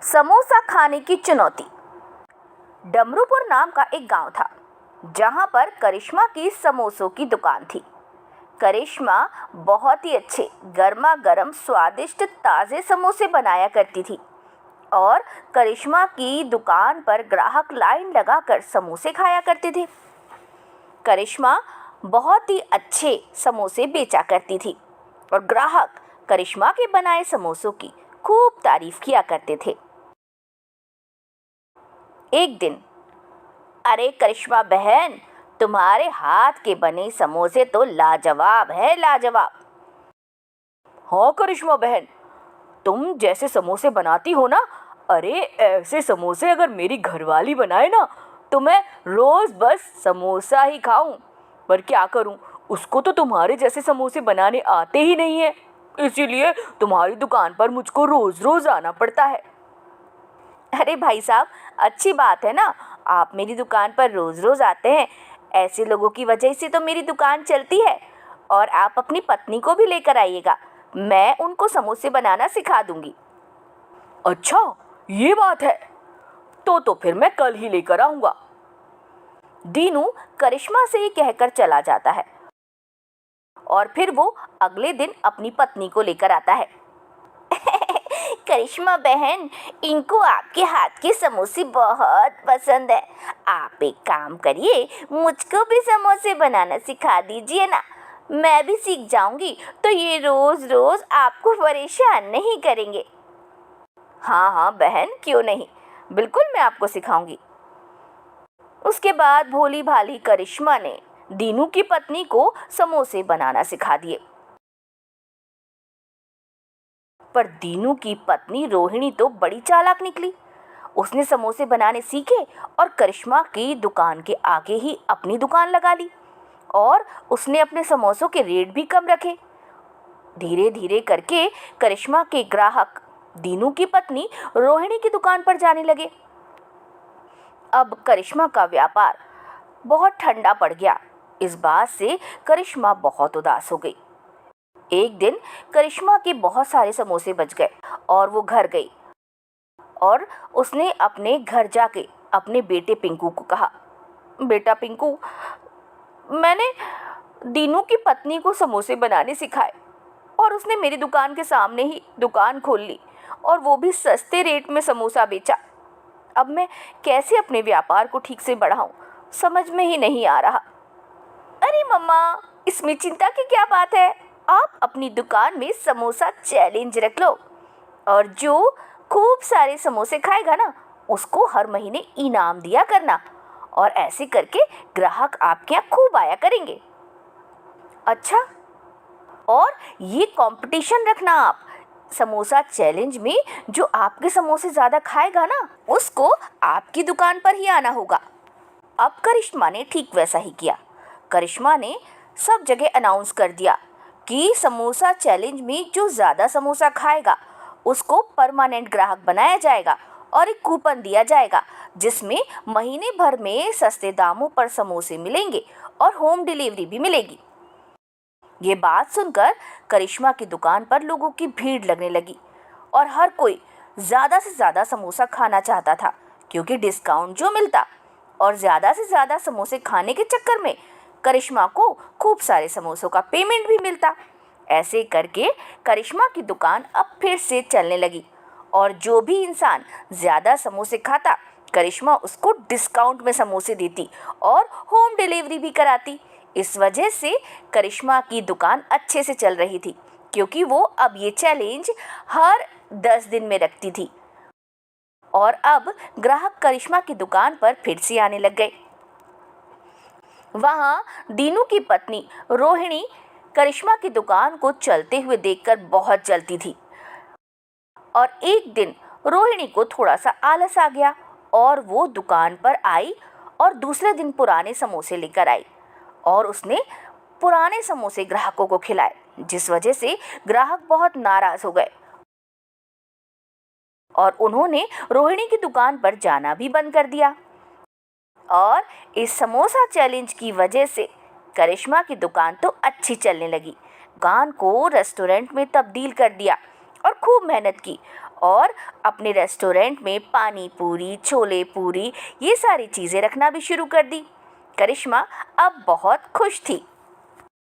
समोसा खाने की चुनौती। डमरूपुर नाम का एक गांव था जहां पर करिश्मा की समोसों की दुकान थी। करिश्मा बहुत ही अच्छे गर्मा गर्म स्वादिष्ट ताज़े समोसे बनाया करती थी और करिश्मा की दुकान पर ग्राहक लाइन लगाकर समोसे खाया करते थे। करिश्मा बहुत ही अच्छे समोसे बेचा करती थी और ग्राहक करिश्मा के बनाए समोसों की खूब तारीफ किया करते थे। एक दिन, अरे करिश्मा बहन, तुम्हारे हाथ के बने समोसे तो लाजवाब है, लाजवाब। हाँ करिश्मा बहन, तुम जैसे समोसे बनाती हो ना, अरे ऐसे समोसे अगर मेरी घरवाली बनाए ना तो मैं रोज बस समोसा ही खाऊं। पर क्या करूं, उसको तो तुम्हारे जैसे समोसे बनाने आते ही नहीं है, इसीलिए तुम्हारी दुकान पर मुझको रोज रोज आना पड़ता है। अरे भाई साहब, अच्छी बात है ना, आप मेरी दुकान पर रोज रोज आते हैं। ऐसे लोगों की वजह से तो मेरी दुकान चलती है। और आप अपनी पत्नी को भी लेकर आइएगा, मैं उनको समोसे बनाना सिखा दूंगी। अच्छा, ये बात है, तो फिर मैं कल ही लेकर आऊंगा। दीनू करिश्मा से ही कहकर चला जाता है और फिर वो अगले दिन अपनी पत्नी को लेकर आता है। करिश्मा बहन, इनको आपके हाथ के समोसे बहुत पसंद है। आप एक काम करिए, मुझको भी समोसे बनाना सिखा दीजिए ना। मैं भी सीख जाऊंगी तो ये रोज रोज आपको परेशान नहीं करेंगे। हाँ हाँ बहन, क्यों नहीं, बिल्कुल मैं आपको सिखाऊंगी। उसके बाद भोली भाली करिश्मा ने दीनू की पत्नी को समोसे बनाना सिखा दिए। पर दीनू की पत्नी रोहिणी तो बड़ी चालाक निकली। उसने समोसे बनाने सीखे और करिश्मा की दुकान के आगे ही अपनी दुकान लगा ली और उसने अपने समोसों के रेट भी कम रखे। धीरे धीरे करके करिश्मा के ग्राहक दीनू की पत्नी रोहिणी की दुकान पर जाने लगे। अब करिश्मा का व्यापार बहुत ठंडा पड़ गया। इस बात से करिश्मा बहुत उदास हो गई। एक दिन करिश्मा के बहुत सारे समोसे बच गए और वो घर गई और उसने अपने घर जाके अपने बेटे पिंकू को कहा, बेटा पिंकू, मैंने दीनू की पत्नी को समोसे बनाने सिखाए और उसने मेरी दुकान के सामने ही दुकान खोल ली और वो भी सस्ते रेट में समोसा बेचा। अब मैं कैसे अपने व्यापार को ठीक से बढ़ाऊं, समझ में ही नहीं आ रहा। अरे मम्मा, इसमें चिंता की क्या बात है, आप अपनी दुकान में समोसा चैलेंज रख लो और जो खूब सारे समोसे खाएगा ना उसको हर महीने इनाम दिया करना और ऐसे करके ग्राहक आपके यहाँ खूब आया करेंगे। अच्छा, और ये कंपटीशन रखना आप, समोसा चैलेंज में जो आपके समोसे ज़्यादा खाएगा ना उसको आपकी दुकान पर ही आना होगा। अब करिश्मा ने ठीक वैसा ही किया। करिश्मा ने सब जगह अनाउंस कर दिया कि समोसा चैलेंज में जो ज़्यादा समोसा खाएगा उसको परमानेंट ग्राहक बनाया जाएगा और एक कूपन दिया जाएगा जिसमें महीने भर में सस्ते दामों पर समोसे मिलेंगे और होम डिलीवरी भी मिलेगी। ये बात सुनकर करिश्मा की दुकान पर लोगों की भीड़ लगने लगी और हर कोई ज़्यादा से ज़्यादा समोसा खाना चाहता था क्योंकि डिस्काउंट जो मिलता और ज़्यादा से ज़्यादा समोसे खाने के चक्कर में करिश्मा को खूब सारे समोसों का पेमेंट भी मिलता। ऐसे करके करिश्मा की दुकान अब फिर से चलने लगी और जो भी इंसान ज़्यादा समोसे खाता करिश्मा उसको डिस्काउंट में समोसे देती और होम डिलीवरी भी कराती। इस वजह से करिश्मा की दुकान अच्छे से चल रही थी क्योंकि वो अब ये चैलेंज हर 10 दिन में रखती थी और अब ग्राहक करिश्मा की दुकान पर फिर से आने लग गए। वहाँ दीनू की पत्नी रोहिणी करिश्मा की दुकान को चलते हुए देखकर बहुत जलती थी और एक दिन रोहिणी को थोड़ा सा आलस आ गया और वो दुकान पर आई और दूसरे दिन पुराने समोसे लेकर आई और उसने पुराने समोसे ग्राहकों को खिलाए, जिस वजह से ग्राहक बहुत नाराज हो गए और उन्होंने रोहिणी की दुकान पर जाना भी बंद कर दिया। और इस समोसा चैलेंज की वजह से करिश्मा की दुकान तो अच्छी चलने लगी, दुकान को रेस्टोरेंट में तब्दील कर दिया और खूब मेहनत की और अपने रेस्टोरेंट में पानी पूरी, छोले पूरी ये सारी चीज़ें रखना भी शुरू कर दी। करिश्मा अब बहुत खुश थी।